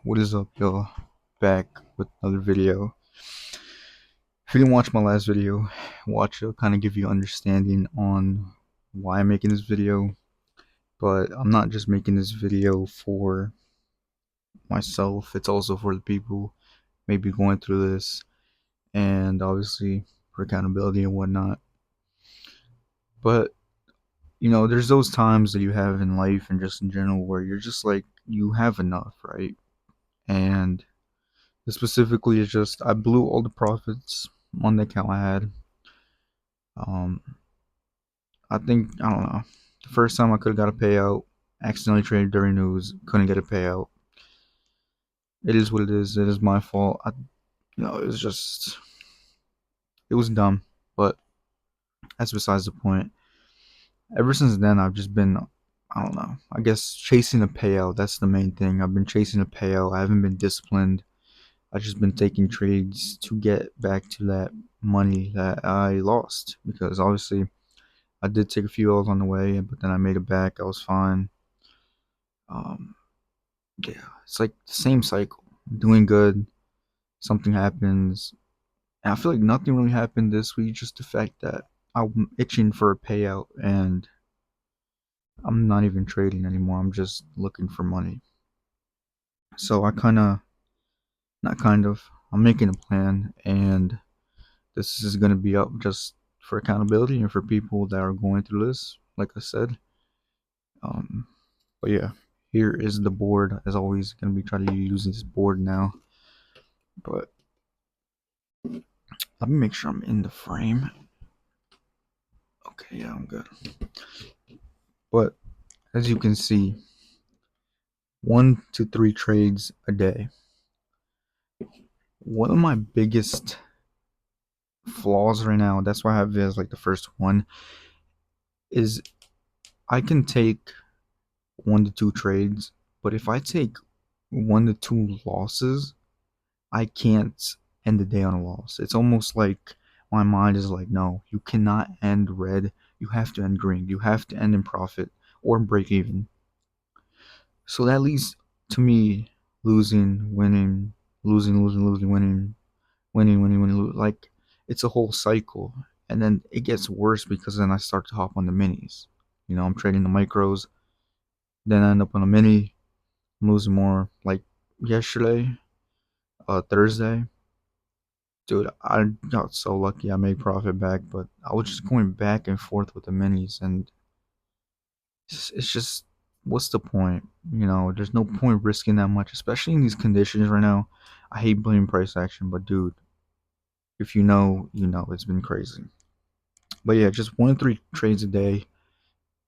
What is up, y'all? Back with another video. If you didn't watch my last video, watch it. Kind of give you understanding on why I'm making this video. But I'm not just making this video for myself. It's also for the people maybe going through this, and obviously for accountability and whatnot. But there's those times that you have in life and just in general where you're just like you have enough, right? And specifically, it's just I blew all the profits on the account I had. Um, I don't know. The first time I could have got a payout, accidentally traded during news, couldn't get a payout. It is what it is. It is my fault. It was just, it was dumb, but that's besides the point. Ever since then, I've just been, I don't know, I guess chasing a payout. That's the main thing. I've been chasing a payout. I haven't been disciplined. I've just been taking trades to get back to that money that I lost because obviously I did take a few L's on the way, but then I made it back. I was fine. Um, yeah, it's like the same cycle. Doing good, something happens, and I feel like nothing really happened this week. Just the fact that I'm itching for a payout, and I'm not even trading anymore. I'm just looking for money. So I kind of, not kind of, I'm making a plan, and this is gonna be up just for accountability and for people that are going through this. Like I said, um, but yeah, here is the board. As always, gonna be trying to use this board now, but let me make sure I'm in the frame. Okay, yeah, I'm good. But as you can see, 1 to 3 trades a day. One of my biggest flaws right now, that's why I have it as like the first one, is I can take 1 to 2 trades, but if I take 1 to 2 losses, I can't end the day on a loss. It's almost like my mind is like, no, you cannot end red. You have to end green. You have to end in profit or break even. So that leads to me losing, winning, losing, winning. Like it's a whole cycle, and then it gets worse because then I start to hop on the minis. I'm trading the micros, then I end up on a mini, I'm losing more. Like yesterday, Thursday, dude, I got so lucky. I made profit back, but I was just going back and forth with the minis, and it's just what's the point? There's no point risking that much, especially in these conditions right now. I hate blaming price action, but dude, if it's been crazy. But yeah, just 1 to 3 trades a day.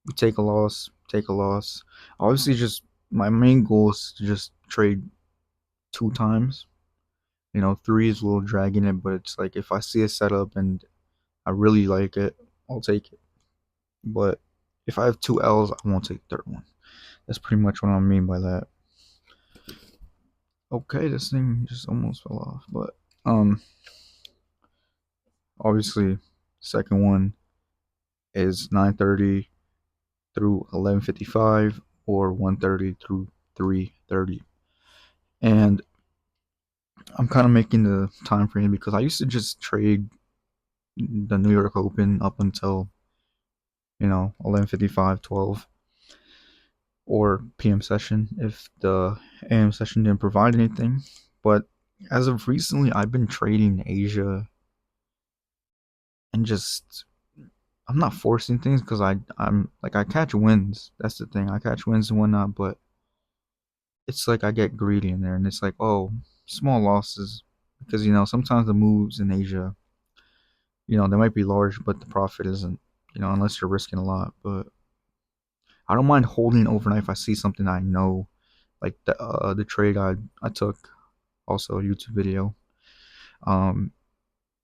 We take a loss, take a loss. Obviously, just my main goal is to just trade 2 times. Three is a little dragging it, but it's like if I see a setup and I really like it, I'll take it. But if I have 2 L's, I won't take the third one. That's pretty much what I mean by that. Okay, this thing just almost fell off, but obviously, second one is 9:30 through 11:55 or 1:30 through 3:30, and I'm kind of making the time frame because I used to just trade the New York Open up until 11:55, 12, or PM session if the AM session didn't provide anything. But as of recently, I've been trading Asia and just I'm not forcing things because I'm like I catch wins. That's the thing. I catch wins and whatnot, but it's like I get greedy in there, and it's like small losses because sometimes the moves in Asia, they might be large, but the profit isn't. Unless you're risking a lot. But I don't mind holding overnight if I see something I know, like the trade I took, also a YouTube video. Um,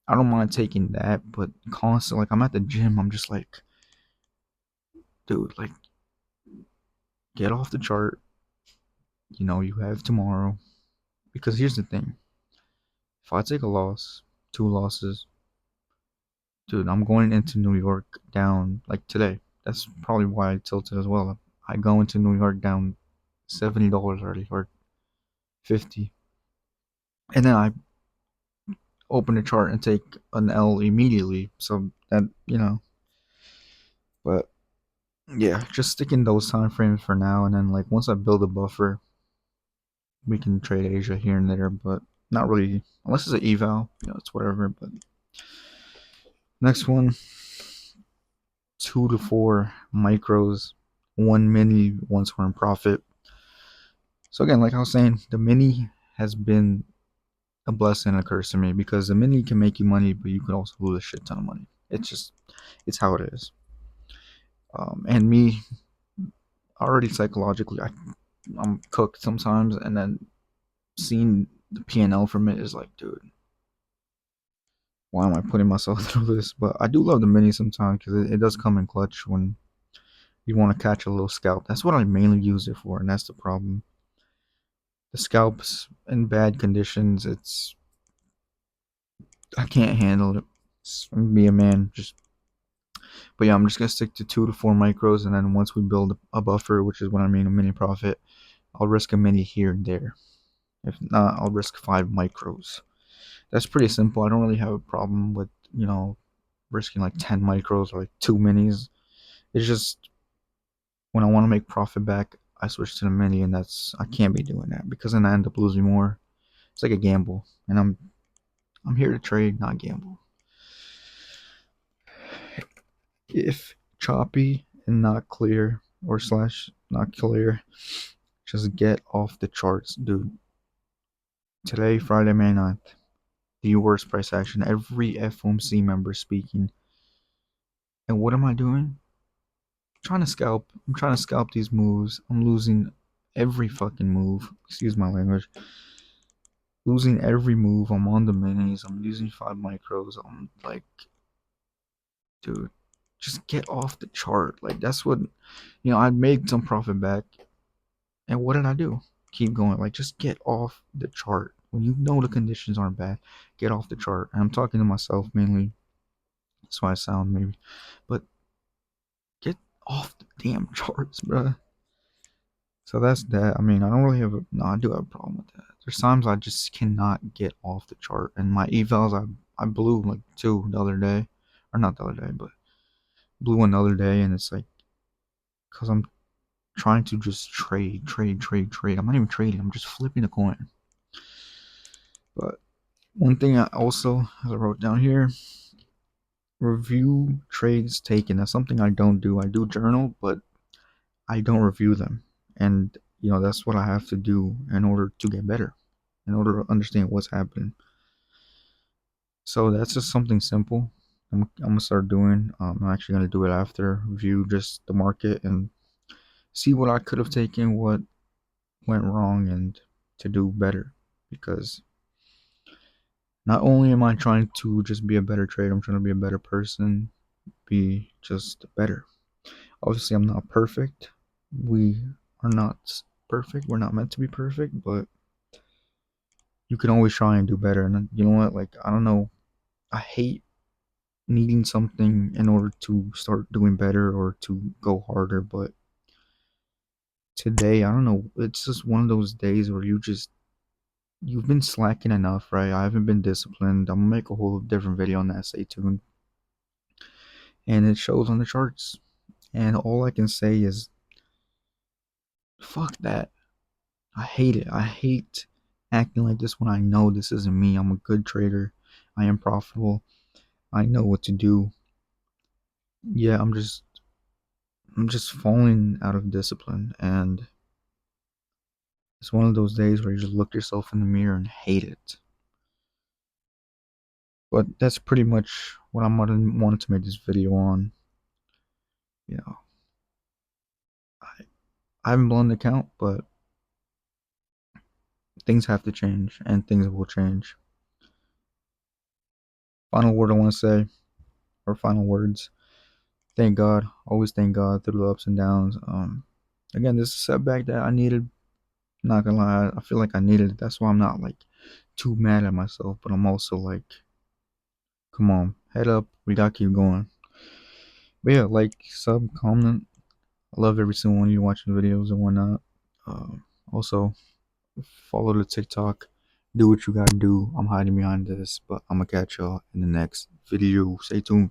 I don't mind taking that, but constantly, like I'm at the gym, I'm just like, dude, like get off the chart. You have tomorrow. Because here's the thing: if I take a loss, 2 losses, dude, I'm going into New York down like today. That's probably why I tilted as well. I go into New York down $70 already, or 50, and then I open the chart and take an L immediately. So that, but yeah, just sticking those time frames for now, and then like once I build a buffer, we can trade Asia here and there, but not really unless it's an eval. It's whatever. But next one, 2 to 4 micros, one mini once we're in profit. So again, like I was saying, the mini has been a blessing and a curse to me because the mini can make you money, but you could also lose a shit ton of money. It's how it is. And me, already psychologically, I'm cooked sometimes, and then seeing the P&L from it is like, dude, why am I putting myself through this? But I do love the mini sometimes because it does come in clutch when you want to catch a little scalp. That's what I mainly use it for, and that's the problem. The scalps in bad conditions, I can't handle it. Be a man, but yeah, I'm just gonna stick to 2 to 4 micros, and then once we build a buffer, which is what I mean a mini profit, I'll risk a mini here and there. If not, I'll risk 5 micros. That's pretty simple. I don't really have a problem with risking like 10 micros or like 2 minis. It's just when I want to make profit back, I switch to the mini, and I can't be doing that because then I end up losing more. It's like a gamble, and I'm here to trade, not gamble. If choppy and not clear or slash not clear, just get off the charts, dude. Today, Friday, May 9th, the worst price action. Every FOMC member speaking. And what am I doing? Trying to scalp. I'm trying to scalp these moves. I'm losing every fucking move. Excuse my language. Losing every move. I'm on the minis. I'm using 5 micros. I'm like, dude, just get off the chart. Like that's what I made some profit back. And what did I do? Keep going. Like just get off the chart. When you know the conditions aren't bad, get off the chart. And I'm talking to myself mainly. That's why I sound maybe. But get off the damn charts, bruh. So that's that. I mean, I don't really have no, I do have a problem with that. There's times I just cannot get off the chart, and my evals I blew like 2 the other day, or not the other day, but blew one the other day, and it's like because I'm trying to just trade, trade, trade, trade. I'm not even trading. I'm just flipping a coin. But one thing I also, as I wrote down here, review trades taken. That's something I don't do. I do journal, but I don't review them, and that's what I have to do in order to get better, in order to understand what's happening. So that's just something simple. I'm gonna start doing. I'm actually gonna do it after review just the market and see what I could have taken, what went wrong, and to do better. Because not only am I trying to just be a better trader, I'm trying to be a better person, be just better. Obviously, I'm not perfect. We are not perfect. We're not meant to be perfect, but you can always try and do better. And you know what? Like, I don't know. I hate needing something in order to start doing better or to go harder, but today, I don't know. It's just one of those days where you've been slacking enough, right? I haven't been disciplined. I'm gonna make a whole different video on that. Stay tuned. And it shows on the charts. And all I can say is, fuck that. I hate it. I hate acting like this when I know this isn't me. I'm a good trader. I am profitable. I know what to do. Yeah, I'm just falling out of discipline, and it's one of those days where you just look yourself in the mirror and hate it. But that's pretty much what I wanted to make this video on. You know, I, I haven't blown the count, but things have to change, and things will change. Final word I want to say, or final words. Thank God, always thank God through the ups and downs. Again, this is a setback that I needed. Not gonna lie, I feel like I needed it. That's why I'm not like too mad at myself, but I'm also like, come on, head up, we gotta keep going. But yeah, like, sub, comment. I love every single one of you watching videos and whatnot. Also, follow the TikTok, do what you gotta do. I'm hiding behind this, but I'm gonna catch y'all in the next video. Stay tuned.